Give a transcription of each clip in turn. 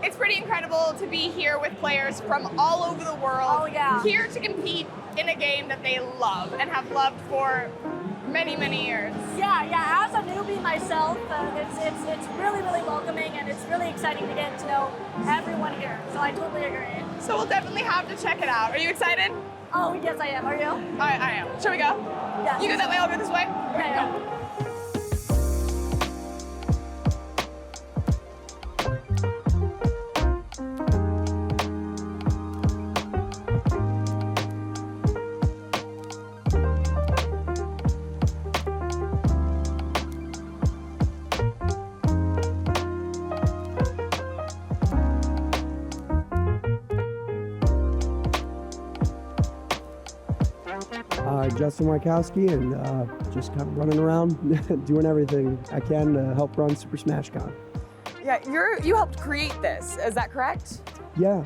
It's pretty incredible to be here with players from all over the world. Oh, yeah. Here to compete in a game that they love and have loved for many, many years. Yeah. As a newbie myself, it's really, really welcoming, and it's really exciting to get to know everyone here. So I totally agree. So we'll definitely have to check it out. Are you excited? Oh, yes, I am. Are you? I am. Shall we go? Yeah. You go that way, I'll go this way? Okay, Go. Justin Wykowski, and just kind of running around doing everything I can to help run Super Smash Con. Yeah, you helped create this, is that correct? Yeah.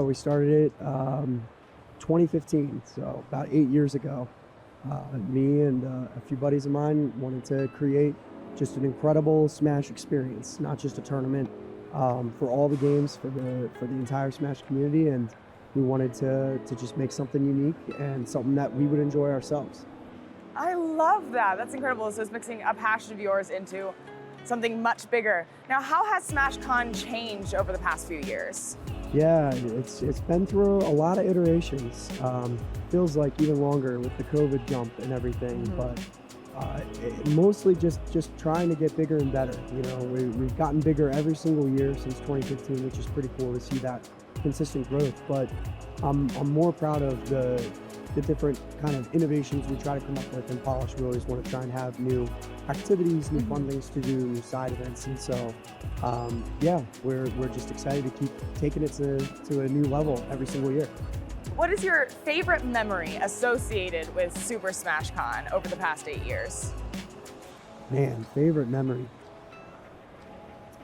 We started it 2015, so about 8 years ago. Me and a few buddies of mine wanted to create just an incredible Smash experience, not just a tournament, for all the games for the entire Smash community, and we wanted to just make something unique and something that we would enjoy ourselves. I love that. That's incredible. So it's mixing a passion of yours into something much bigger. Now, how has SmashCon changed over the past few years? Yeah, it's been through a lot of iterations. Feels like even longer with the COVID jump and everything, but mostly just trying to get bigger and better. You know, we've gotten bigger every single year since 2015, which is pretty cool to see that consistent growth. But I'm more proud of the different kind of innovations we try to come up with and polish. We always want to try and have new activities, new fun things to do, new side events, and so yeah, we're just excited to keep taking it to a new level every single year. What is your favorite memory associated with Super Smash Con over the past 8 years? Man, favorite memory.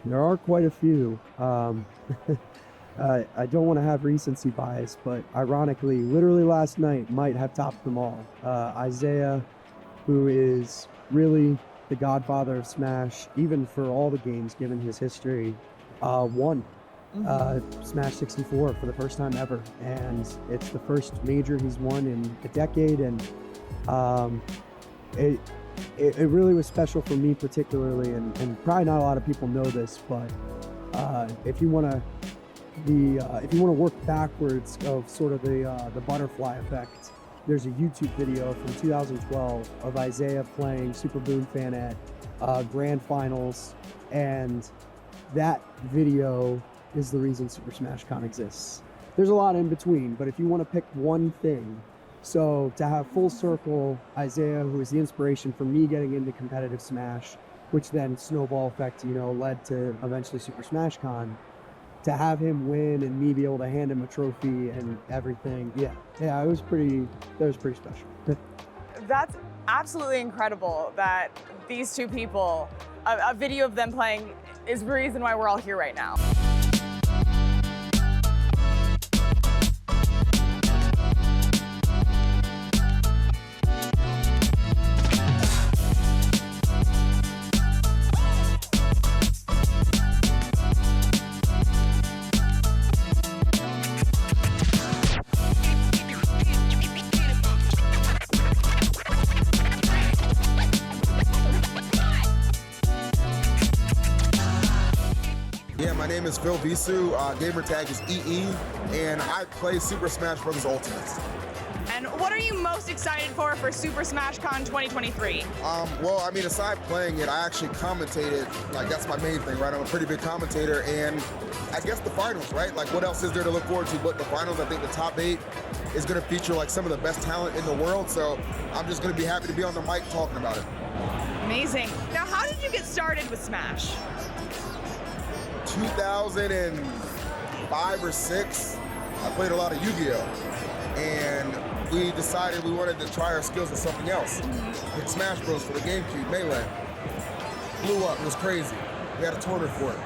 There are quite a few. I don't want to have recency bias, but ironically, literally last night might have topped them all. Isaiah, who is really the godfather of Smash, even for all the games given his history, won Smash 64 for the first time ever. And it's the first major he's won in a decade, and it really was special for me particularly, and probably not a lot of people know this, but if you want to work backwards of sort of the butterfly effect, there's a YouTube video from 2012 of Isaiah playing Super Boom Fan at Grand Finals, and that video is the reason Super Smash Con exists. There's a lot in between, but if you want to pick one thing, so to have full circle Isaiah, who is the inspiration for me getting into competitive Smash, which then snowball effect, led to eventually Super Smash Con, to have him win and me be able to hand him a trophy and everything, it was pretty special. That's absolutely incredible that these two people, a video of them playing is the reason why we're all here right now. My name is Phil Visu, gamer tag is EE, and I play Super Smash Bros. Ultimate. And what are you most excited for Super Smash Con 2023? Well, I mean, aside playing it, I actually commentated, like that's my main thing, right? I'm a pretty big commentator, and I guess the finals, right? Like what else is there to look forward to but the finals? I think the top 8 is gonna feature like some of the best talent in the world, so I'm just gonna be happy to be on the mic talking about it. Amazing. Now, how did you get started with Smash? 2005 or 6, I played a lot of Yu-Gi-Oh! And we decided we wanted to try our skills at something else. With Smash Bros. For the GameCube, Melee. Blew up, it was crazy. We had a tournament for it.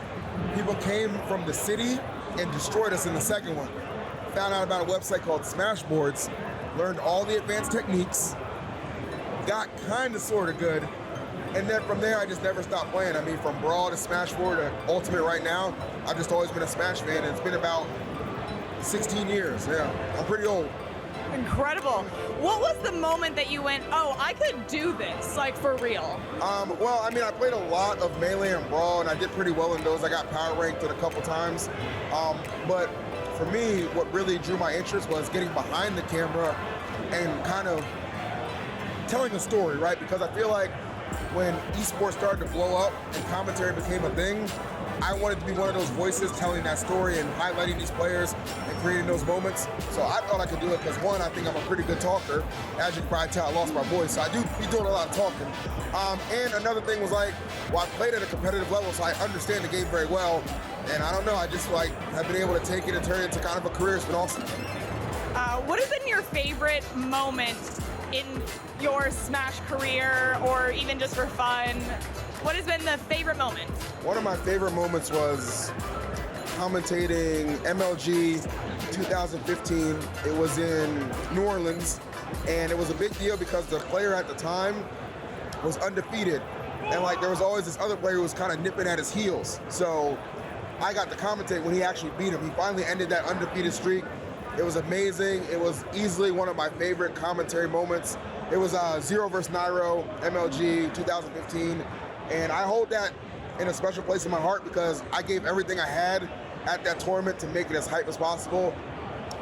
People came from the city and destroyed us in the second one. Found out about a website called Smashboards, learned all the advanced techniques, got kinda sorta good, And then from there, I just never stopped playing. I mean, from Brawl to Smash 4 to Ultimate right now, I've just always been a Smash fan, and it's been about 16 years. Yeah, I'm pretty old. Incredible. What was the moment that you went, oh, I could do this, like for real? Well, I mean, I played a lot of Melee and Brawl, and I did pretty well in those. I got power ranked a couple times. But for me, what really drew my interest was getting behind the camera and kind of telling a story, right? Because I feel like when esports started to blow up and commentary became a thing, I wanted to be one of those voices telling that story and highlighting these players and creating those moments. So I thought I could do it because, one, I think I'm a pretty good talker. As you can probably tell, I lost my voice, so I do be doing a lot of talking. And another thing was like, well, I played at a competitive level, so I understand the game very well. And I don't know, I just like have been able to take it and turn it into kind of a career. It's been awesome. What has been your favorite moment in your Smash career, or even just for fun? What has been the favorite moment? One of my favorite moments was commentating MLG 2015. It was in New Orleans, and it was a big deal because the player at the time was undefeated. And like there was always this other player who was kind of nipping at his heels. So I got to commentate when he actually beat him. He finally ended that undefeated streak. It was amazing. It was easily one of my favorite commentary moments. It was Zero vs. Nairo, MLG 2015. And I hold that in a special place in my heart because I gave everything I had at that tournament to make it as hype as possible.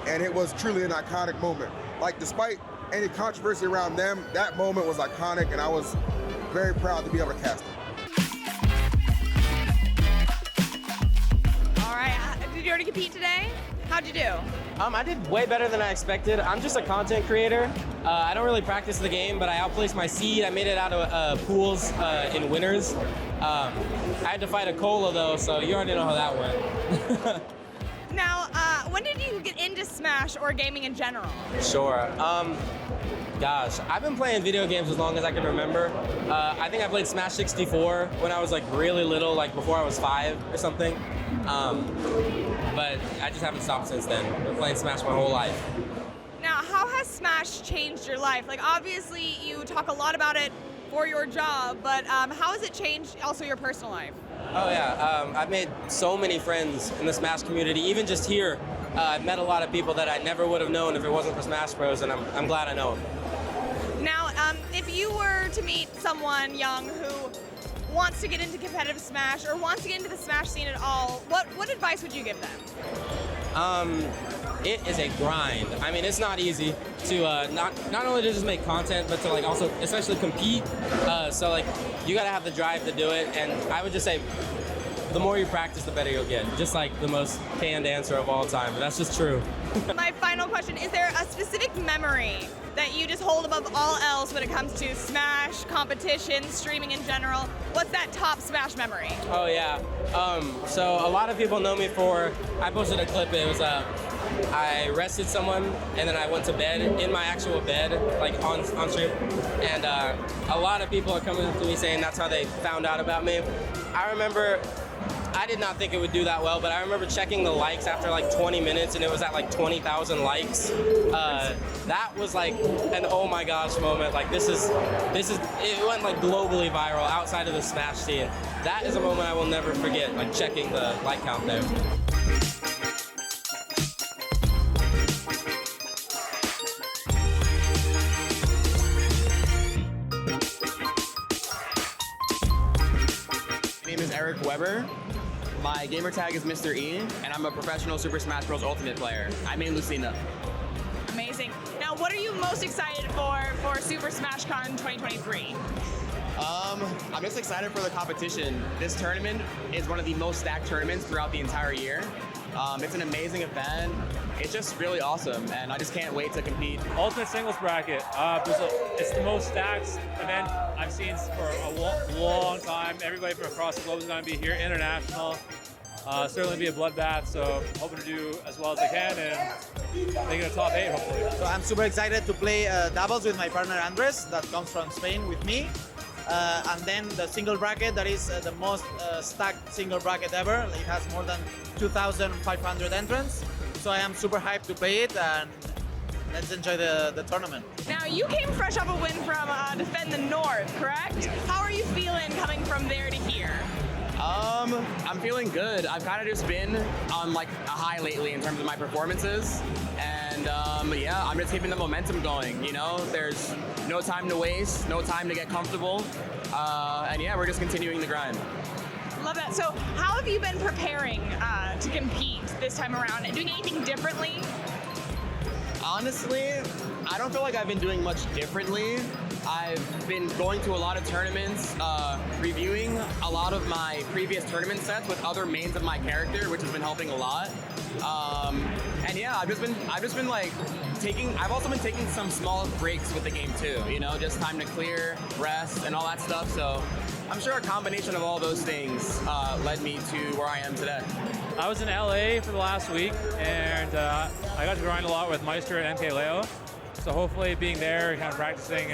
And it was truly an iconic moment. Like, despite any controversy around them, that moment was iconic, and I was very proud to be able to cast it. All right, did you already compete today? How'd you do? I did way better than I expected. I'm just a content creator. I don't really practice the game, but I outplaced my seed. I made it out of pools in winners. I had to fight Acola though, so you already know how that went. Now, when did you get into Smash or gaming in general? Sure. Gosh, I've been playing video games as long as I can remember. I think I played Smash 64 when I was like really little, like before I was 5 or something. But I just haven't stopped since then. I've been playing Smash my whole life. Now, how has Smash changed your life? Like, obviously, you talk a lot about it for your job, but how has it changed also your personal life? Oh yeah, I've made so many friends in the Smash community. Even just here, I've met a lot of people that I never would have known if it wasn't for Smash Bros, and I'm glad I know them. Now, if you were to meet someone young who wants to get into competitive Smash or wants to get into the Smash scene at all, what advice would you give them? It is a grind. I mean, it's not easy to not only to just make content, but to like also especially compete. So like you gotta have the drive to do it. And I would just say, the more you practice, the better you'll get. Just like the most canned answer of all time. But that's just true. My final question, is there a specific memory that you just hold above all else when it comes to Smash, competition, streaming in general? What's that top Smash memory? Oh yeah. So a lot of people know me for, I posted a clip, it was I arrested someone and then I went to bed in my actual bed, like on stream. And a lot of people are coming to me saying that's how they found out about me. I remember, I did not think it would do that well, but I remember checking the likes after like 20 minutes and it was at like 20,000 likes. That was like an oh my gosh moment. Like this is, it went like globally viral outside of the Smash scene. That is a moment I will never forget, like checking the like count there. My name is Eric Weber. My gamer tag is Mr. E, and I'm a professional Super Smash Bros. Ultimate player. I main Lucina. Amazing. Now, what are you most excited for Super Smash Con 2023? I'm just excited for the competition. This tournament is one of the most stacked tournaments throughout the entire year. It's an amazing event. It's just really awesome, and I just can't wait to compete. Ultimate singles bracket. It's the most stacked event I've seen for a long time. Everybody from across the globe is going to be here, international. Certainly be a bloodbath, so hoping to do as well as I can and make it a top 8, hopefully. So I'm super excited to play doubles with my partner Andres, that comes from Spain with me. And then the single bracket, that is the most stacked single bracket ever. It has more than 2,500 entrants. So I am super hyped to play it, and let's enjoy the tournament. Now, you came fresh off a win from Defend the North, correct? How are you feeling coming from there to here? I'm feeling good. I've kind of just been on like a high lately in terms of my performances, and yeah, I'm just keeping the momentum going. You know, there's no time to waste, no time to get comfortable, and yeah, we're just continuing the grind. Love that. So, how have you been preparing to compete this time around? Doing anything differently? Honestly, I don't feel like I've been doing much differently. I've been going to a lot of tournaments, reviewing a lot of my previous tournament sets with other mains of my character, which has been helping a lot. And yeah, I've just been like I've also been taking some small breaks with the game too. You know, just time to clear, rest, and all that stuff. So I'm sure a combination of all those things led me to where I am today. I was in LA for the last week, and I got to grind a lot with Meister and MK Leo. So hopefully being there and kind of practicing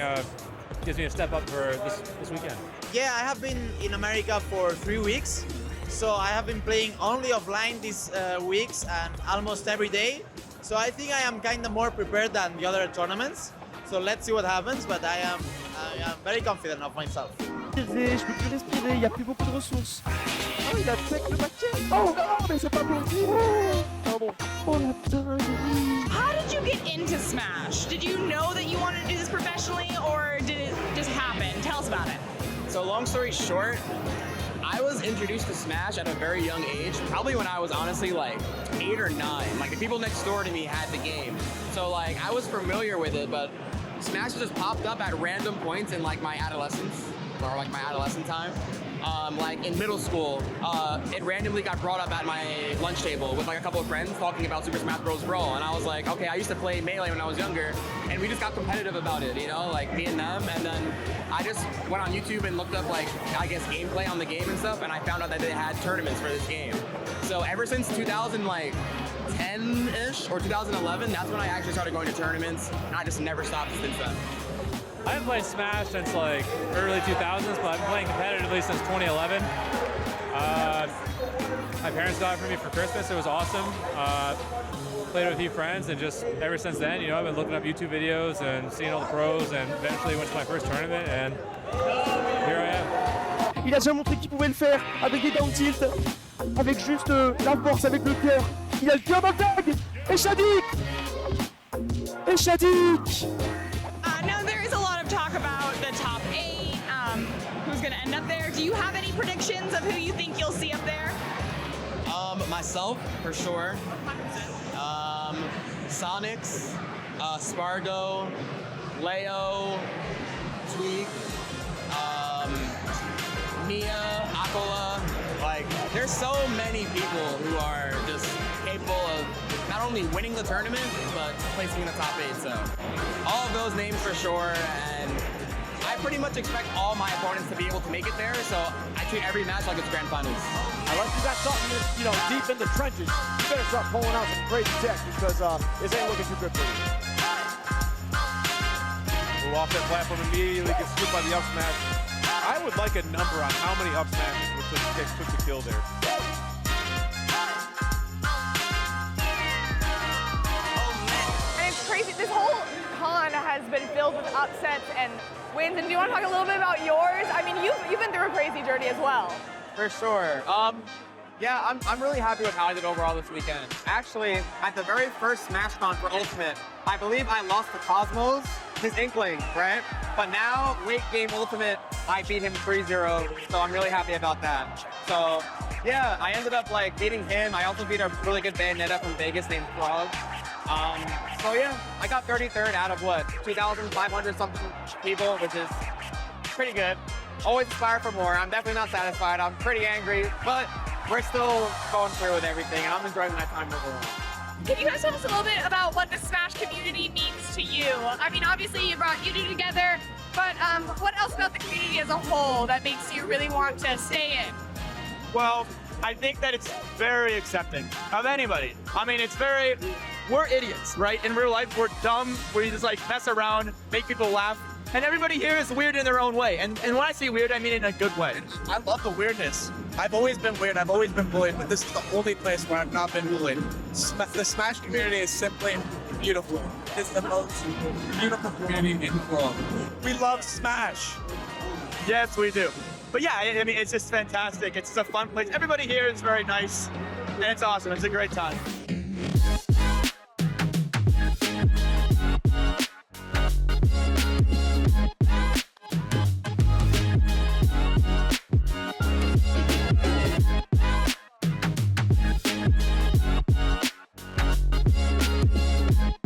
gives me a step up for this weekend. Yeah, I have been in America for 3 weeks. So I have been playing only offline these weeks and almost every day. So I think I am kind of more prepared than the other tournaments. So let's see what happens, but I am very confident of myself. Je peux plus respirer, il n'y a plus beaucoup de ressources. Oh, il a check le paquet. Oh non, mais c'est pas possible. Pardon. Oh la dingue. How did you get into Smash? Did you know that you wanted to do this professionally, or did it just happen? Tell us about it. So long story short, I was introduced to Smash at a very young age, probably when I was honestly like 8 or 9. Like the people next door to me had the game. So like I was familiar with it, but Smash just popped up at random points in like my adolescence, or like my adolescent time. Like in middle school, it randomly got brought up at my lunch table with like a couple of friends talking about Super Smash Bros. Brawl, and I was like, okay, I used to play Melee when I was younger, and we just got competitive about it, you know, like me and them, and then I just went on YouTube and looked up like, I guess, gameplay on the game and stuff, and I found out that they had tournaments for this game. So ever since 2010-ish or 2011, that's when I actually started going to tournaments, and I just never stopped since then. I haven't played Smash since like early 2000s, but I've been playing competitively since 2011. My parents got it for me for Christmas. It was awesome. Played with a few friends, and just ever since then, you know, I've been looking up YouTube videos and seeing all the pros, and eventually went to my first tournament, and here I am. Il a déjà montré qu'il pouvait le faire avec des down tilt, avec juste la force, avec le cœur. Il a le cœur dans le tag. Et Shadik. Et Shadik. Now there is a lot of talk about the top 8, who's going to end up there. Do you have any predictions of who you think you'll see up there? Myself, for sure. Sonics, Spargo, Leo, Tweak, Mia, Acola. Like, there's so many people who are just capable of not only winning the tournament, but placing in the top 8. So all of those names for sure, and I pretty much expect all my opponents to be able to make it there, so I treat every match like it's grand finals. Unless you got something that's, you know, deep in the trenches, you better start pulling out some crazy tech, because this ain't looking too good for you. Move off that platform immediately, gets scooped by the up smash. I would like a number on how many up smashes took the kill there. And it's crazy. This whole con has been filled with upsets and wins. And do you want to talk a little bit about yours? I mean, you've been through a crazy journey as well. For sure. Yeah, I'm really happy with how I did overall this weekend. Actually, at the very first SmashCon for Ultimate, I believe I lost to Cosmos, his Inkling, right? But now, late game Ultimate, I beat him 3-0, so I'm really happy about that. So, yeah, I ended up like beating him. I also beat a really good Bayonetta from Vegas named Frog. So yeah, I got 33rd out of what, 2,500 something people, which is pretty good. Always aspire for more. I'm definitely not satisfied. I'm pretty angry, but we're still going through with everything, and I'm enjoying my time overall. Can you guys tell us a little bit about what the Smash community means to you? I mean, obviously you brought you two together, but what else about the community as a whole that makes you really want to stay in? Well, I think that it's very accepting of anybody. I mean, we're idiots, right? In real life, we're dumb. We just like mess around, make people laugh. And everybody here is weird in their own way. And when I say weird, I mean in a good way. I love the weirdness. I've always been weird. I've always been bullied, but this is the only place where I've not been bullied. The Smash community is simply beautiful. It's the most beautiful community in the world. We love Smash. Yes, we do. But yeah, I mean, it's just fantastic. It's a fun place. Everybody here is very nice, and it's awesome. It's a great time.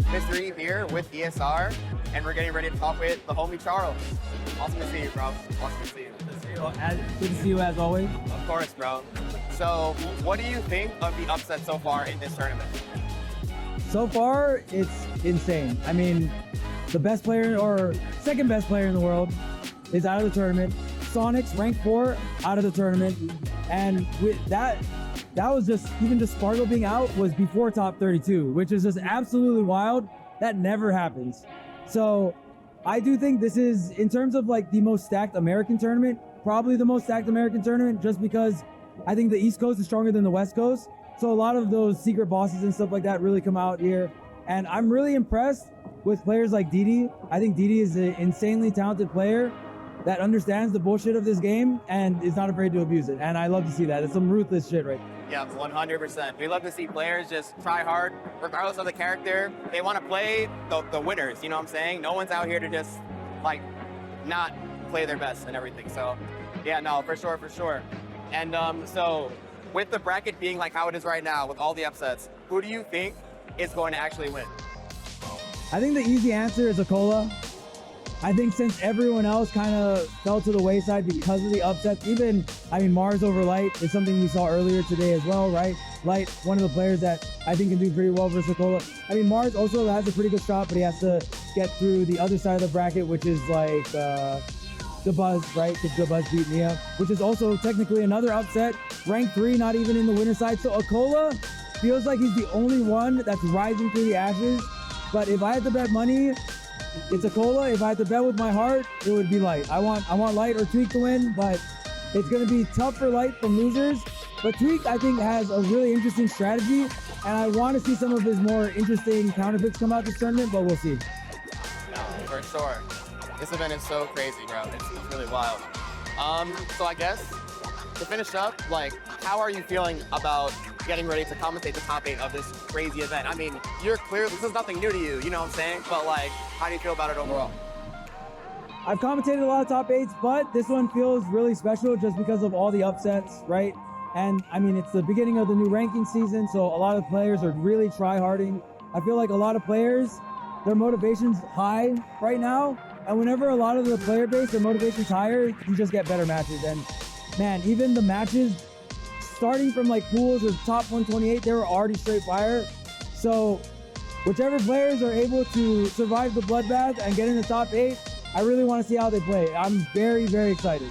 Mr. Eve here with ESR, and we're getting ready to talk with the homie Charles. Awesome to see you, bro. Awesome to see you. Good to see you as always. Of course, bro. So, what do you think of the upset so far in this tournament? So far, it's insane. I mean, the best player or second best player in the world is out of the tournament. Sonic's ranked 4 out of the tournament, and with that was just even just Sparkle being out was before top 32, which is just absolutely wild. That never happens. So I do think this is, in terms of like the most stacked American tournament, probably the most stacked American tournament, just because I think the East Coast is stronger than the West Coast. So a lot of those secret bosses and stuff like that really come out here. And I'm really impressed with players like DD. I think DD is an insanely talented player that understands the bullshit of this game and is not afraid to abuse it. And I love to see that. It's some ruthless shit right there. Yeah, 100%. We love to see players just try hard, regardless of the character. They want to play the winners, you know what I'm saying? No one's out here to just, like, not play their best and everything. So, yeah, no, for sure, for sure. And so, with the bracket being like how it is right now, with all the upsets, who do you think is going to actually win? I think the easy answer is Acola. I think since everyone else kind of fell to the wayside because of the upsets, even, I mean, Mars over Light is something we saw earlier today as well, right? Light, one of the players that I think can do pretty well versus Acola. I mean, Mars also has a pretty good shot, but he has to get through the other side of the bracket, which is like the Buzz, right? Because the Buzz beat Nia, which is also technically another upset. Rank 3, not even in the winner side. So Acola feels like he's the only one that's rising through the ashes. But if I had to bet money, it's Acola. If I had to bet with my heart, it would be Light. I want Light or Tweak to win, but it's going to be tough for Light from losers. But Tweak, I think, has a really interesting strategy, and I want to see some of his more interesting counter picks come out this tournament, but we'll see. No, for sure. This event is so crazy, bro. It's really wild. So I guess, to finish up, like, how are you feeling about getting ready to commentate the top 8 of this crazy event? I mean, you're clear, this is nothing new to you, you know what I'm saying? But like, how do you feel about it overall? I've commentated a lot of top 8s, but this one feels really special just because of all the upsets, right? And I mean, it's the beginning of the new ranking season, so a lot of players are really try-harding. I feel like a lot of players, their motivation's high right now, and whenever a lot of the player base, their motivation's higher, you just get better matches. And man, even the matches starting from like pools or top 128, they were already straight fire. So whichever players are able to survive the bloodbath and get in the top 8, I really want to see how they play. I'm very, very excited.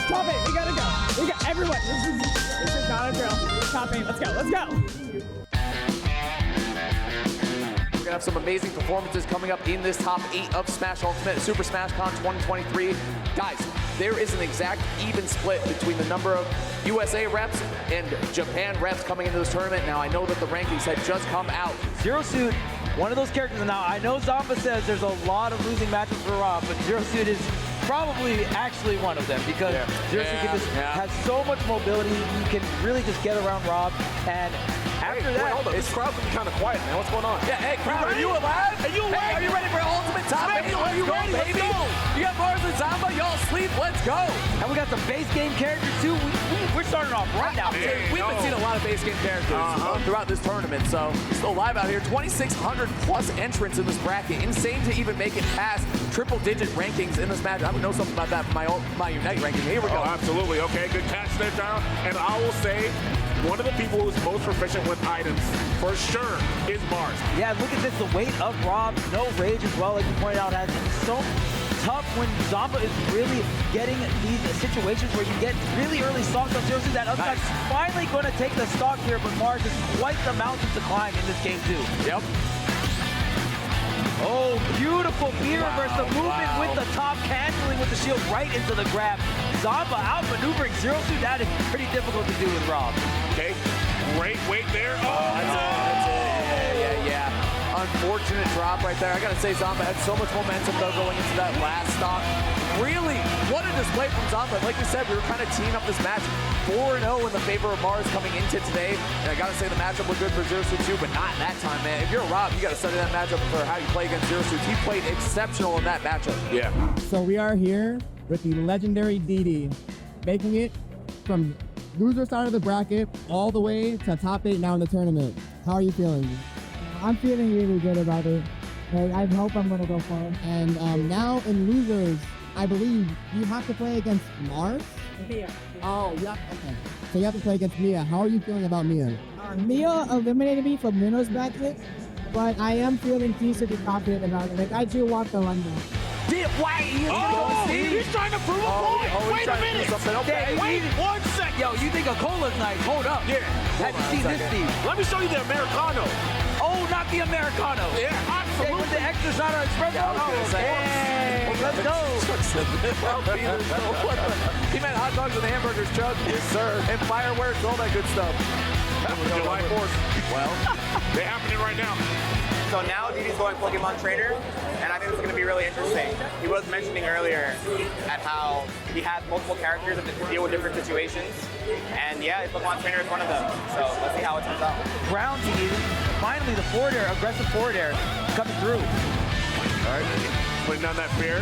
Top 8, we gotta go. We got everyone. This is not a drill. Top 8, let's go, let's go. We're gonna have some amazing performances coming up in this top 8 of Smash Ultimate Super Smash Con 2023. Guys, there is an exact even split between the number of USA reps and Japan reps coming into this tournament. Now, I know that the rankings had just come out. Zero Suit, one of those characters. Now, I know Zamba says there's a lot of losing matches for Rob, but Zero Suit is probably actually one of them because Zero Suit has so much mobility. You can really just get around Rob. And after that, hold on. This crowd's been kind of quiet, man. What's going on? Yeah, hey, crowd, are you alive? Are you awake? Are you ready for Ultimate Top 8? Are you ready? Baby. Let's go. You got Mars and Zamba, y'all sleep, let's go. And we got some base game characters too. We're starting off right now. We've been seeing a lot of base game characters throughout this tournament, so still live out here. 2,600 plus entrants in this bracket. Insane to even make it past triple-digit rankings in this match. I would know something about that from my Unite ranking. Here we go. Absolutely. Okay, good catch there, down. And I will say, one of the people who's most proficient with items, for sure, is Mars. Yeah, look at this, the weight of Rob, no rage as well, like you pointed out, has been so tough when Zamba is really getting these situations where you get really early stocks on Zero Suit. That upside's finally going to take the stock here, but Mars is quite the mountain to climb in this game too. Yep. Oh, beautiful Mia reverse. The movement with the top, canceling with the shield right into the grab. Zamba outmaneuvering Zero Suit. That is pretty difficult to do with Rob. Okay, great weight there. Oh, that's it. Yeah. Unfortunate drop right there. I gotta say, Zamba had so much momentum though going into that last stock. Really, what a display from Zamba. Like we said, we were kind of teeing up this match 4-0 in the favor of Mars coming into today. And I gotta say the matchup was good for Zero Suit too, but not that time, man. If you're Rob, you gotta study that matchup for how you play against Zero Suit. He played exceptional in that matchup. Yeah. So we are here with the legendary DD, making it from loser side of the bracket all the way to top 8 now in the tournament. How are you feeling? I'm feeling really good about it. I hope I'm going to go far. And now in losers, I believe you have to play against Mars? Mia. Oh, yeah. Okay. So you have to play against Mia. How are you feeling about Mia? Mia eliminated me from winners bracket, but I am feeling decently confident about it. Like, I do want the London. Why? He's trying to prove a point. Wait a minute. Okay. Wait 1 second. Yo, you think Acola's nice? Hold up. Yeah. Have you seen this, Steve? Let me show you the Americano. Oh, not the Americano. Yeah, absolutely. With the extra shot of espresso. Hey, let's go. He meant hot dogs and hamburgers, Chuck. Yes, sir. And fireworks, all that good stuff. July 4th. Well, they're happening right now. So now DD's going Pokemon Trainer, and I think it's going to be really interesting. He was mentioning earlier at how he has multiple characters that can deal with different situations, and yeah, Pokemon Trainer is one of them. So let's see how it turns out. Ground team, finally the forward air, aggressive forward air coming through. All right, putting down that fear.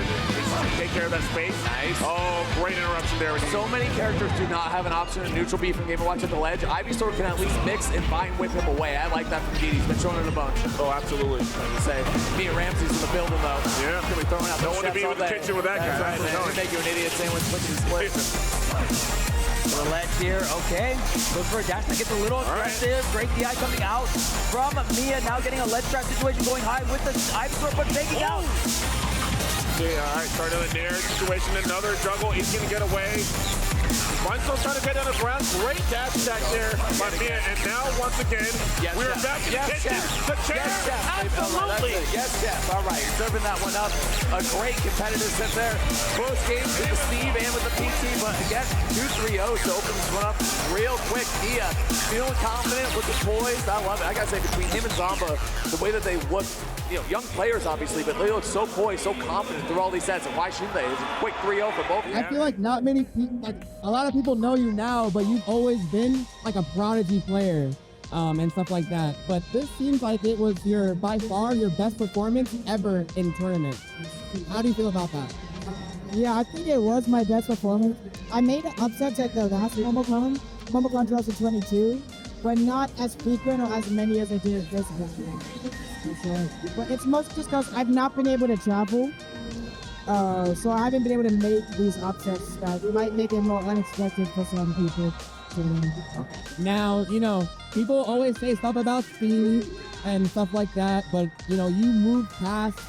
Take care of that space. Nice. Oh, great interruption there. So many characters do not have an option in neutral B from Game & Watch at the ledge. Ivysaur can at least mix and bind whip him away. I like that from DD. He's been showing it a bunch. Oh, absolutely. Like you say, Mia Ramsey's in the building though. Yeah. Gonna be throwing out don't want to be in the kitchen with that guy. Exactly. He'll make you an idiot sandwich, flipping split. The ledge here, okay. Goes for a dash that gets a little aggressive. Great DI coming out from Mia. Now getting a ledge trap situation going high with the Ivysaur, but taking out. Yeah, all right, starting in the air situation, another juggle, he's gonna get away. Bunsto's trying to get on the ground, great dash attack there by Mia, and now once again, we're back in the kitchen. The chair, absolutely. Yes, Jeff, all right, serving that one up. A great competitive set there. Close game with the Steve and with the PT, but again, 2-3-0 to open this one up real quick. Mia feeling confident, looking poised, I love it. I gotta say, between him and Zamba, the way that they look, you know, young players obviously, but they look so poised, so confident through all these sets, and why shouldn't they? It's a quick 3-0 for both of them. I feel like not many people, like a lot of people know you now, but you've always been like a prodigy player and stuff like that. But this seems like it was by far your best performance ever in tournament. How do you feel about that? Yeah, I think it was my best performance. I made upsets at the last MomoCon 2022, but not as frequent or as many as I did at this one. Sure. But it's mostly just because I've not been able to travel, so I haven't been able to make these upsets that might make it more unexpected for some people. Now, you know, people always say stuff about speed and stuff like that, but, you know, you move past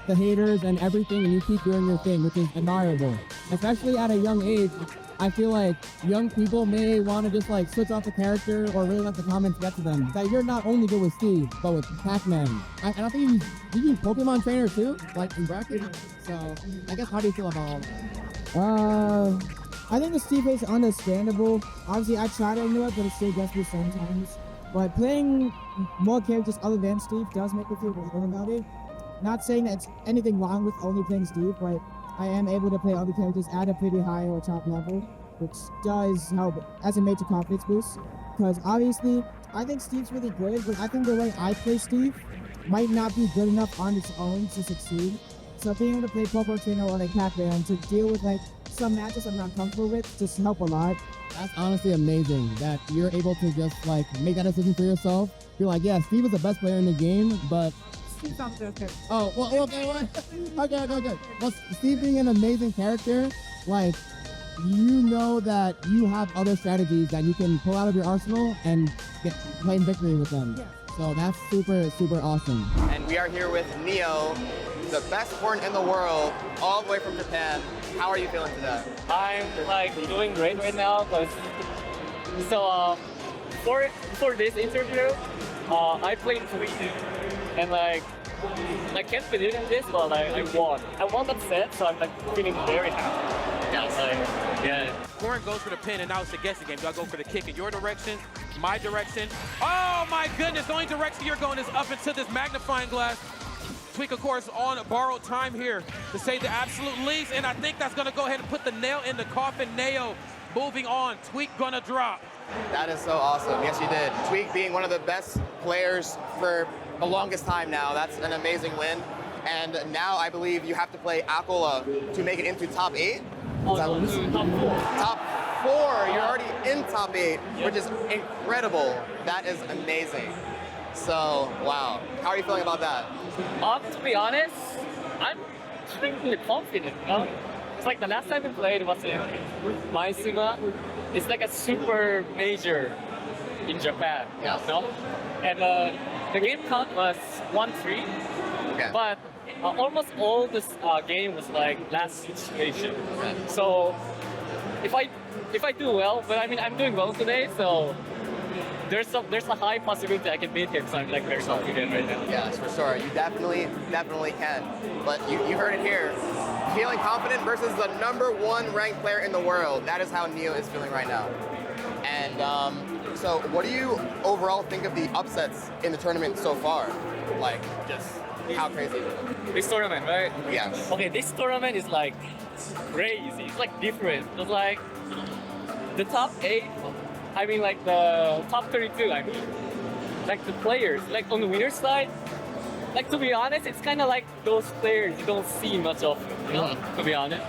the haters and everything and you keep doing your thing, which is admirable. Especially at a young age, I feel like young people may want to just like switch off the character or really let the comments get to them. That you're not only good with Steve, but with Pac-Man. I don't think you use Pokemon Trainer too, like in bracket. So I guess how do you feel about all that? I think the Steve is understandable. Obviously, I try to ignore it, but it still gets me sometimes. But playing more characters other than Steve does make me feel better about it. Not saying that it's anything wrong with only playing Steve, but I am able to play other characters at a pretty high or top level, which does help as a major confidence boost. Because obviously, I think Steve's really good, but I think the way I play Steve might not be good enough on its own to succeed. So being able to play Pokemon Trainer or like Pac-Man to deal with like some matches I'm not comfortable with just help a lot. That's honestly amazing that you're able to just like make that decision for yourself. You're like, yeah, Steve is the best player in the game, but oh, well, okay. Well, Steve being an amazing character, like, you know that you have other strategies that you can pull out of your arsenal and play in victory with them. Yeah. So that's super, super awesome. And we are here with Neo, the best horn in the world, all the way from Japan. How are you feeling today? I'm like doing great right now. So for this interview, I played Tweety, and like I can't believe in this, but like, I won. I won that set, so I'm like feeling very happy. Yeah, like, yeah. Corin goes for the pin, and now it's a guessing game. Do I go for the kick in your direction, my direction? Oh my goodness, the only direction you're going is up into this magnifying glass. Tweek, of course, on borrowed time here to say the absolute least, and I think that's gonna go ahead and put the nail in the coffin. Nao moving on, Tweek gonna drop. That is so awesome. Yes, you did. Tweek being one of the best players for the longest time now. That's an amazing win. And now I believe you have to play Acola to make it into top 8. Oh, top 4. Top 4. You're already in top 8, which is incredible. That is amazing. So, wow. How are you feeling about that? To be honest, I'm extremely confident. It's like the last time we played was in Maizuma. It's like a super major in Japan. Yeah. You know? And the game count was 1-3. Okay. But almost all this game was like last situation. So if I do well, but I mean I'm doing well today, so there's a high possibility I can beat him. So I'm like very confident right now. Yes, for sure. You definitely can. But you heard it here. Feeling confident versus the #1 ranked player in the world. That is how Neo is feeling right now. And so what do you overall think of the upsets in the tournament so far? Like, just how crazy is it? This tournament, right? Yes. Okay, this tournament is like crazy. It's like different. It's like the top 8, I mean like the top 32, I mean. Like the players, like on the winner's side, like to be honest, it's kind of like those players you don't see much of, you know, to be honest.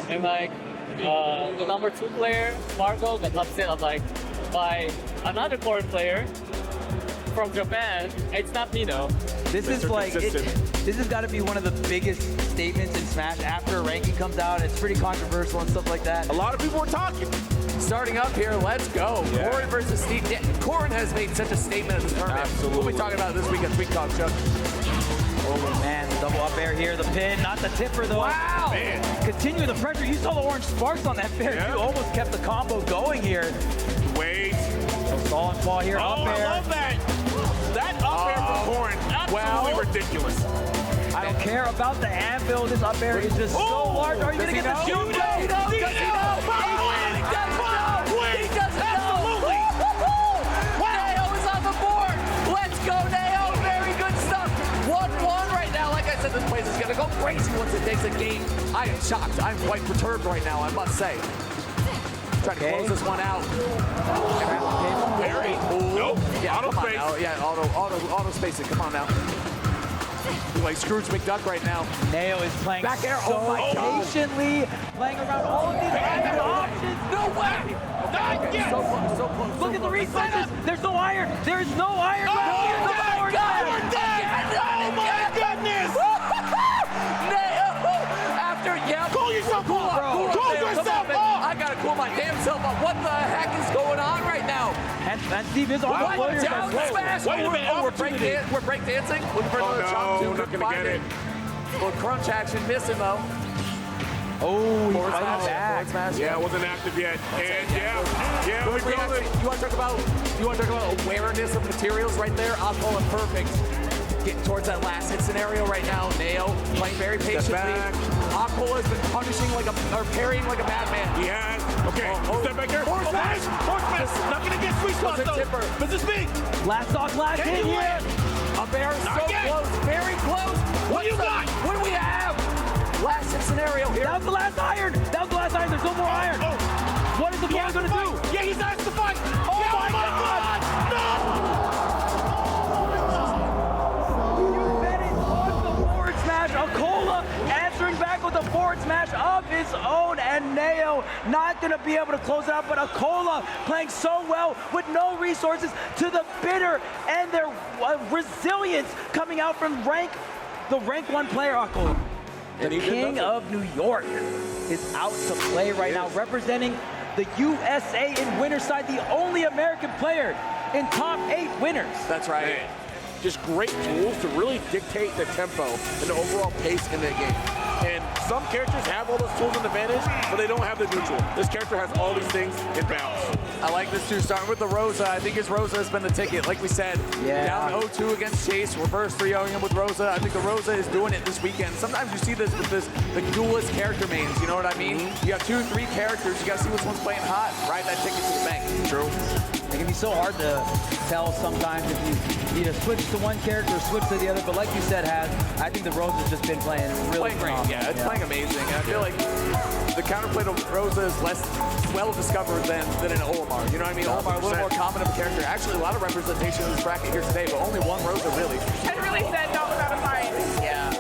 And like the #2 player, Marco, got upset of like by another foreign player from Japan. It's not me though. This is like, this has got to be one of the biggest statements in Smash after a ranking comes out. It's pretty controversial and stuff like that. A lot of people are talking. Starting up here, let's go. Yeah. Corin versus Steve. Yeah, Corin has made such a statement in this tournament. Absolutely. We'll be talking about this week at Tweek Talk, Chuck. Oh man, the double up air here, the pin, not the tipper though. Wow! Man. Continue the pressure. You saw the orange sparks on that fair. Yeah. You almost kept the combo going here. Wait. Solid fall here, up air. I love that. That up air from Corin, absolutely ridiculous. I don't care about the anvil. This up air is just so large. Are you going to get the shoot? He doesn't know. He doesn't know. Nao is on the board. Let's go, Nao. Very good stuff. 1-1 right now. Like I said, this place is going to go crazy once it takes a game. I am shocked. I'm quite perturbed right now, I must say. Trying to close this one out. Very. Nope. Yeah, auto space. Yeah, auto spacing. Come on now. Like Scrooge McDuck right now. Nao is playing back air. so Oh my God. patiently, playing around all of these iron options. No way. Not yet. So close, so close. Look at the reflexes. There's no iron. There is no iron. Oh, Here's the my forward God. smash. We're dead. Oh, my goodness. Nao, after, yeah. Cool yourself off. Cool yourself off. I gotta cool my damn self off. What the heck is going on right now? And Steve is on the floor. Down smash. Wait a minute. We're break dancing. Looking for another chop. No, not gonna get it. Well, crunch action missing though. Oh, he's Forward fighting smash. back. Forward smash. Yeah, it wasn't active yet. And yeah, we Good feel reaction. it. You want to talk about awareness of materials right there? Acola perfect. Getting towards that last hit scenario right now. Nao playing very patiently. Acola has been punishing like or parrying like a madman. He has. Okay, step back here. Forward smash. Forward smash. Not gonna get sweet spot though. This is me. Last stock, last hit here. Up air, so close, very close. What do you got? What do we have? Last hit scenario here. That was the last iron. That was the last iron. There's no more iron. Oh. What is the player going to do? Yeah, he's asked to fight. Oh my God! No! You bet it on the forward smash. Acola answering back with a forward smash of his own, and Nao not going to be able to close it out, but Acola playing so well with no resources to the bitter and their resilience coming out from the rank 1 player, Acola. The King of New York is out to play right now, representing the USA in winner's side, the only American player in top 8 winners. That's right. Man, just great tools to really dictate the tempo and the overall pace in that game. And some characters have all those tools and advantage, but they don't have the neutral. This character has all these things in balance. I like this too, starting with the Rosa. I think his Rosa has been the ticket. Like we said, down 0-2 against Chase, reverse 3-0ing him with Rosa. I think the Rosa is doing it this weekend. Sometimes you see this with the duelist character mains, you know what I mean? You have 2-3 characters, you gotta see which one's playing hot, ride that ticket to the bank. True. It can be so hard to tell sometimes if you either switch to one character or switch to the other, but like you said, I think the Rosa's just been playing really great. Yeah, it's playing amazing. And I feel like the counterplay to Rosa is less well discovered than an Olimar. You know what I mean? Olimar a little more common of a character. Actually, a lot of representation in this bracket here today, but only one Rosa really. And really said not without a fight. Yeah.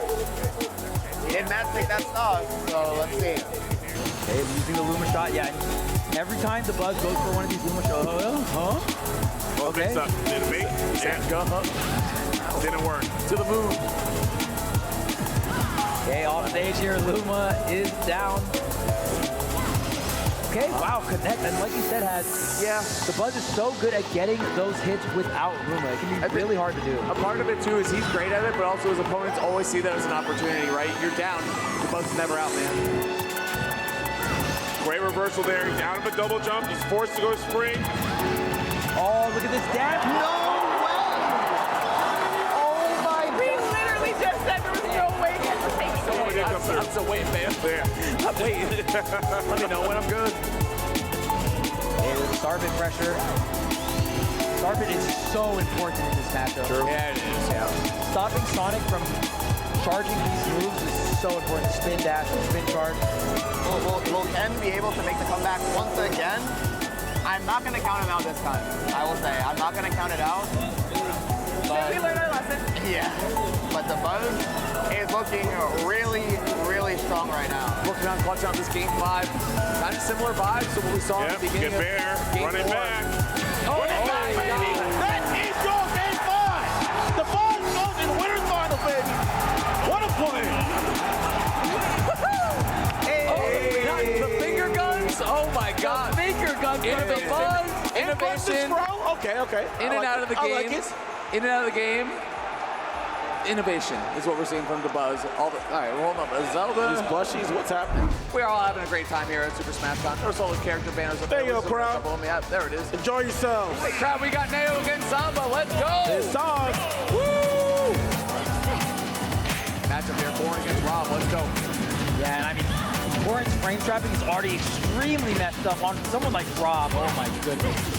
He didn't match pick that stock, so let's see. Okay, using the Luma shot, yeah. Every time the Buzz goes for one of these Luma shots, Okay. Didn't make. Didn't work. To the moon. Okay, off stage here, Luma is down. Okay, wow, connect, and like you said, the Buzz is so good at getting those hits without Luma. It can be really hard to do. A part of it too is he's great at it, but also his opponents always see that as an opportunity, right? You're down, the Buzz is never out, man. Great reversal there. He's out of a double jump. He's forced to go spring. Oh, look at this dash. No way! Oh my God. We literally just said there was no way he had to take it. I'm still waiting, man. Yeah. I'm waiting. Let me know when I'm good. Okay, with the Starbit pressure. Starbit is so important in this matchup. True. Yeah, it is. Yeah. Stopping Sonic from charging these moves is so important. Spin dash and spin charge. Will Ken be able to make the comeback once again? I'm not going to count it out this time. I will say, I'm not going to count it out. We learned our lesson. Yeah, but the Buzz is looking really, really strong right now. Working on clutch on this game 5. Kind of similar vibes to what we saw at the beginning of game 4. Running back. Running back, baby. That is your game 5. The Buzz goes in the winner's final, baby. What a play. The finger guns? Oh my God. Finger guns. Innovation. Buzz. Innovation. Okay. In and out of the game. I like it. In and out of the game. Innovation is what we're seeing from the Buzz. All right, hold on. Zelda. These plushies, what's happening? We're all having a great time here at Super Smash Con. There's all those character banners up there. There you go, crowd. Yeah, there it is. Enjoy yourselves. Hey, crowd, we got Neo against Samba. Let's go. It's time. Woo! Matchup here, Boring against Rob. Let's go. Yeah, and I mean, Boring's frame trapping is already extremely messed up on someone like Rob. Oh my goodness.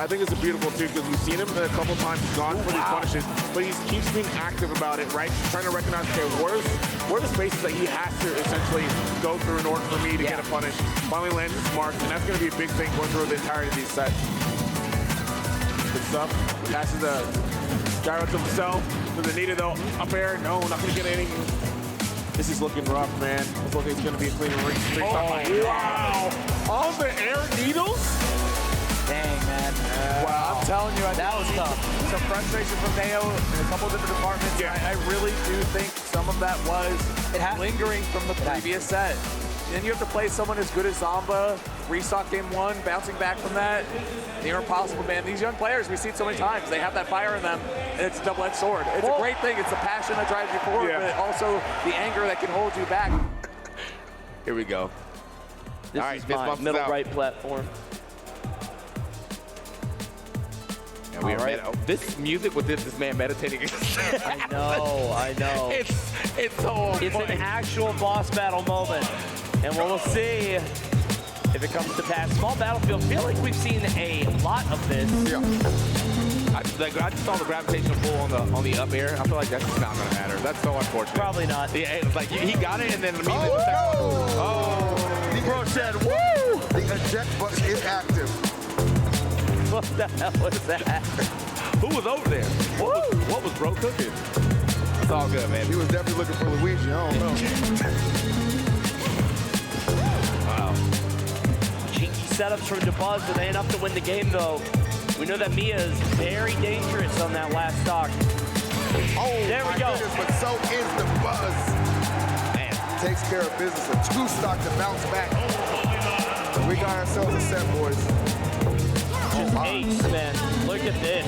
I think it's a beautiful too because we've seen him a couple times. He's gone for these punishes, but he keeps being active about it, right? He's trying to recognize, okay, where are the spaces that he has to essentially go through in order for me to get a punish. Finally landed his mark, and that's going to be a big thing going through the entirety of these sets. Good stuff. Passes the gyro to himself. To the needed though. Up air. No, not going to get any. This is looking rough, man. It's looking it's going to be a clean ring. Oh, wow. All the air needles? Dang, man. Wow, I'm telling you, that was tough. Some frustration from Neo in a couple of different departments. Yeah. I really do think some of that was lingering from the previous set. Then you have to play someone as good as Zamba, restock game 1, bouncing back from that. Near impossible, man. These young players, we've seen so many times, they have that fire in them, and it's a double-edged sword. It's a great thing. It's the passion that drives you forward, but also the anger that can hold you back. Here we go. This is my middle right platform. And we this music with this man meditating. I know. It's so It's funny. an actual boss battle moment. And we'll see if it comes to pass. Small battlefield, feel like we've seen a lot of this. Yeah. I just saw the gravitational pull on the up air. I feel like that's just not gonna matter. That's so unfortunate. Probably not. Yeah, it was like he got it and then immediately Bro said, woo! The eject button is active. What the hell was that? Who was over there? What was bro cooking? It's all good, man. He was definitely looking for Luigi. I don't know. Wow. Cheeky setups from DeBuzz, but they enough to win the game, though. We know that Mia is very dangerous on that last stock. Oh, there we go. Goodness, but so is the Buzz. Man. Takes care of business. A 2-stock to bounce back. We got ourselves a set, boys. Just ace, man. Look at this.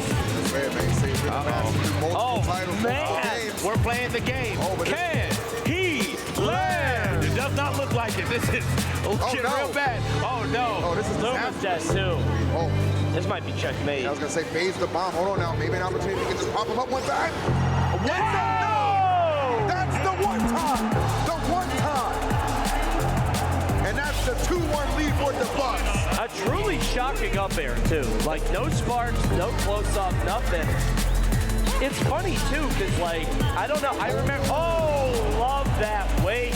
Man, they say multiple titles, multiple games. We're playing the game. Can he land? It does not look like it. This is real bad. Oh, no. Oh, this is Luma's dead, too. Oh. This might be checkmate. I was going to say, phase the bomb. Hold on now. Maybe an opportunity to just pop him up one time. Wow! That's the one time. The one time. And that's the 2-1 lead for the Bucks. A truly shocking up air, too. Like, no sparks, no close-up, nothing. It's funny, too, because, like, I don't know. I remember, love that weight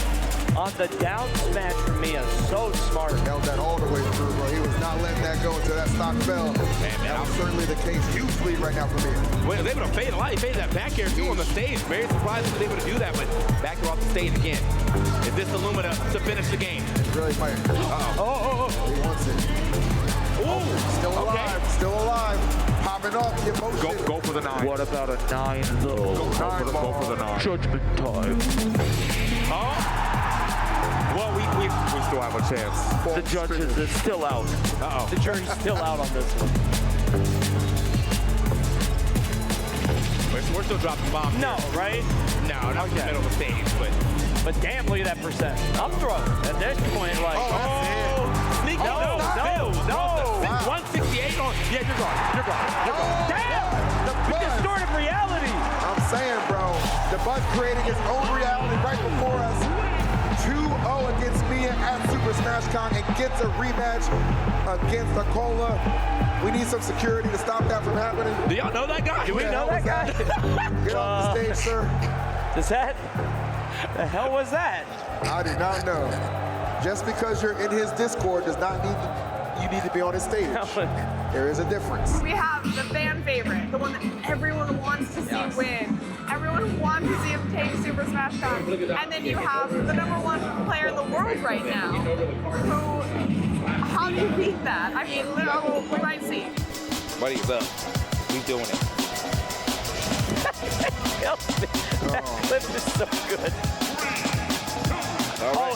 on the down smash from Mia. So smart. Held that all the way through, bro. He was not letting that go until that stock fell. Man, that was certainly the case. Huge lead right now for Mia. Well, he was able to fade a lot. He faded that back air, too, on the stage. Very surprised he was able to do that, but back off the stage again. Is this the Luma to finish the game? It's really fighting. He wants it. Ooh. Still alive. Still alive. Popping off the emotion. Go for the 9. What about a 9 though? Go for the 9. Judgment time. Well, we still have a chance. The judges is still out. The jury's still out on this one. We're still dropping bombs. No, right? No, not in the middle of the stage, But damn, look at that percent. Up throw. At this point, like, sneaky. No. 168 on. Yeah, you're gone. Damn! We distorted reality. I'm saying, bro, the Bucks creating his own reality right before us. 2-0 against Mia at Super Smash Con and gets a rematch against Acola. We need some security to stop that from happening. Do y'all know that guy? Do we know that guy? Get off the stage, sir. The hell was that? I do not know. Just because you're in his Discord does not mean you need to be on his stage. There is a difference. We have the fan favorite, the one that everyone wants to see win. Everyone wants to see him take Super Smash Con. And then you have the #1 player in the world right now. How do you beat that? I mean, we might see. Buddy's up. He's doing it. That clip is so good.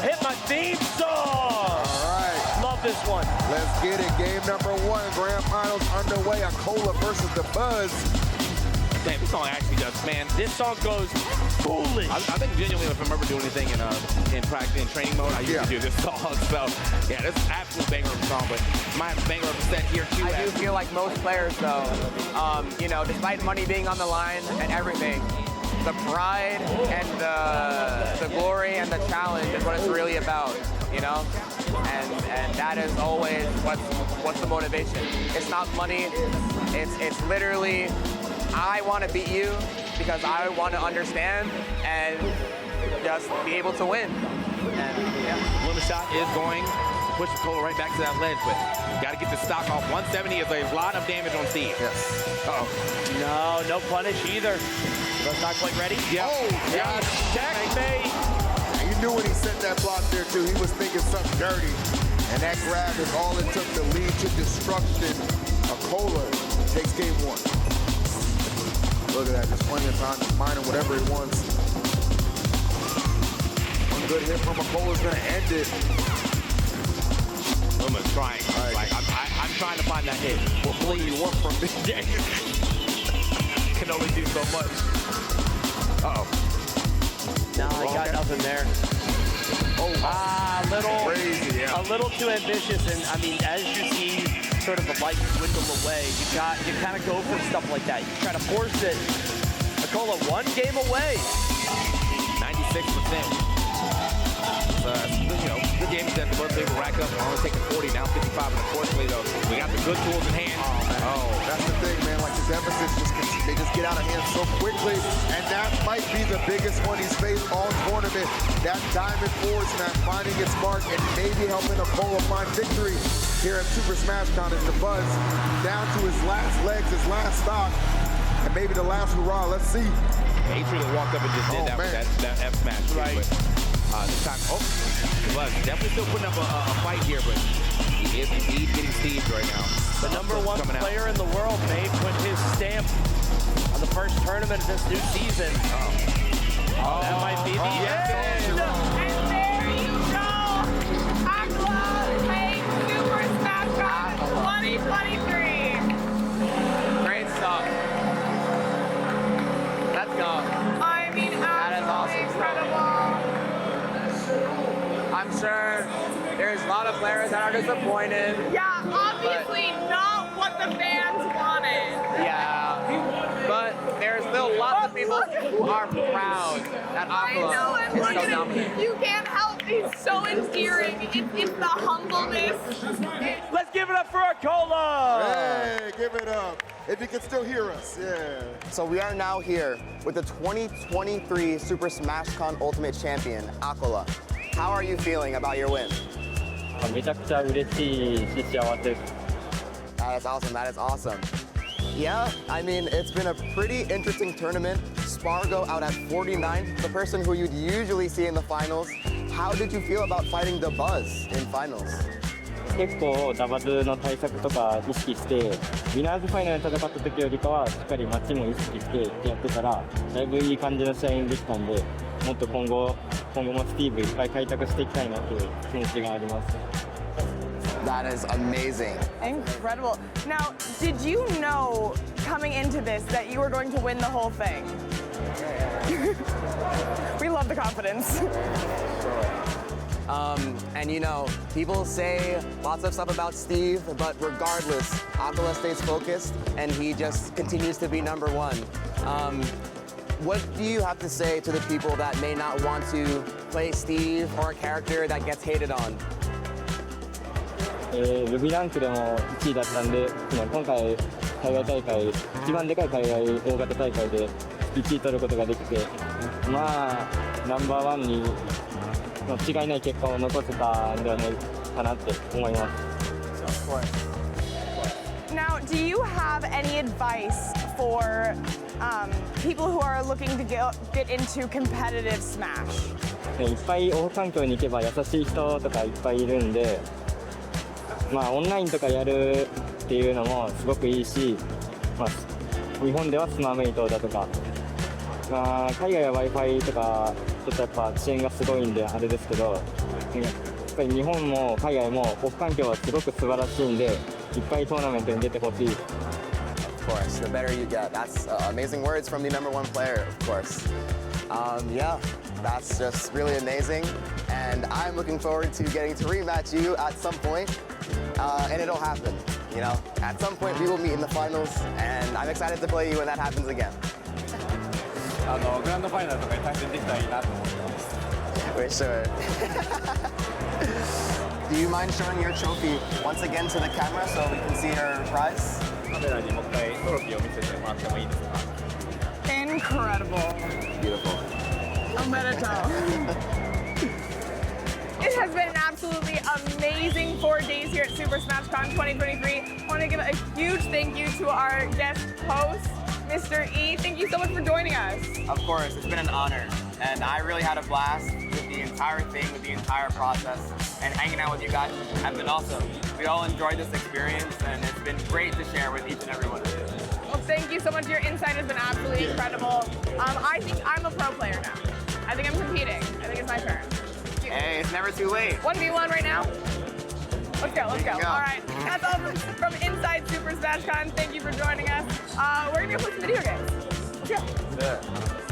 Hit my theme song. All right. Love this one. Let's get it. Game #1, Grand Finals underway. Acola versus the Buzz. Damn, this song actually does, man. This song goes foolish. I think genuinely, if I remember doing anything in practice, in training mode, I used to do this song. So, yeah, this is an absolute banger of a song, but my banger of a set here, too. I do feel like most players, though, you know, despite money being on the line and everything, the pride and the glory and the challenge is what it's really about, you know? And that is always what's the motivation. It's not money. It's literally, I want to beat you because I want to understand and just be able to win. And yeah. Luma shot is going to push Acola right back to that ledge, but got to get the stock off. 170 is a lot of damage on Steve. No, no punish either. That's not quite ready. Yeah. Checkmate. You knew when he set that block there, too. He was thinking something dirty. And that grab is all it took to lead to destruction. Acola takes game 1. Look at that, just plenty of time, just mining whatever he wants. One good hit from Acola's gonna end it. Luma's trying. Like, I'm trying to find that hit. What more do you want from me? Can only do so much. No, I got nothing there. Crazy, a little too ambitious, and I mean, as you see sort of the light dwindle away, you kind of go for stuff like that. You try to force it. Acola 1 game away. 96%. You know, good games that the Bucks able to rack up. Only taking 40, now 55. And unfortunately, though, we got the good tools in hand. That's the thing, man. Like, the deficits they just get out of hand so quickly, and that might be the biggest one he's faced all tournament. That diamond forward smash finding its mark and maybe helping Acola find victory here at Super Smash Con as the Buzz down to his last legs, his last stock, and maybe the last hurrah. Let's see. He truly walked up and just did that with that F smash. Right. But, this time, the Buzz definitely still putting up a fight here, but he is indeed getting Steve right now. The #1 player in the world may put his stamp on the first tournament of this new season. That might be the end. And there you go. Acola takes Super Smash Con 2023. Great stuff. Let's go. I mean, disappointed. Yeah, obviously not what the fans wanted. Yeah, but there's still lots of people who are proud that I know, Acola and is look so at dominant. him. You can't help. He's so endearing. It's the humbleness. Let's give it up for Acola! Hey, give it up. If you can still hear us, yeah. So we are now here with the 2023 Super Smash Con Ultimate Champion, Acola. How are you feeling about your win? めちゃくちゃ嬉しいし幸せです。 That is awesome, that is awesome. Yeah, I mean, it's been a pretty interesting tournament. Spargo out at 49, the person who you'd usually see in the finals. How did you feel about fighting the Buzz in finals? 結構ダバズの対策とか意識してウィナーズファイナルで戦った時よりかはしっかり街も意識してやってたらだいぶいい感じの試合にできたんでもっと今後もスティーブいっぱい開拓していきたいなという気持ちがあります。 That is amazing. Incredible. Now, did you know coming into this that you were going to win the whole thing? We love the confidence. And you know, people say lots of stuff about Steve, but regardless, Acola stays focused and he just continues to be number one. What do you have to say to the people that may not want to play Steve or a character that gets hated on? ルビーランクでも1位だったんで今回海外大会一番でかい海外大型大会で1位取ることができてまあナンバーワンに違いない結果を残せたんではないかなって思います。Now, do you have any advice for people who are looking to get into competitive Smash? いっぱいオフ環境に行けば優しい人とかいっぱいいるんでまあオンラインとかやるっていうのもすごくいいし、まあ、日本ではスマーメイトだとか、まあ、海外は Wi-Fi とかちょっとやっぱ遅延がすごいんであれですけどやっぱり日本も海外もオフ環境はすごく素晴らしいんでいっぱいトーナメントに出てほしい。 Of course, the better you get. That's amazing words from the #1 player, of course. Yeah, that's just really amazing. And I'm looking forward to getting to rematch you at some point. And it'll happen, you know? At some point we will meet in the finals, and I'm excited to play you when that happens again. グランドファイナルとかに対戦できたらいいなと思ってます。 For sure. Do you mind showing your trophy once again to the camera so we can see your prize? カメラにもう一回トロフィーを見せてもらってもいいですか? Incredible. Beautiful. It has been an absolutely amazing 4 days here at Super Smash Con 2023. I want to give a huge thank you to our guest host, Mr. E. Thank you so much for joining us. Of course, it's been an honor. And I really had a blast with the entire thing, with the entire process. And hanging out with you guys has been awesome. We all enjoyed this experience, and it's been great to share with each and every one of you. Well, thank you so much. Your insight has been absolutely incredible. I think I'm a pro player now. I think I'm competing. I think it's my turn. Hey, it's never too late. 1v1 right now? Let's go, let's go. All right, that's all from Inside Super Smash Con. Thank you for joining us. We're gonna go play some video games. Let's go. Yeah.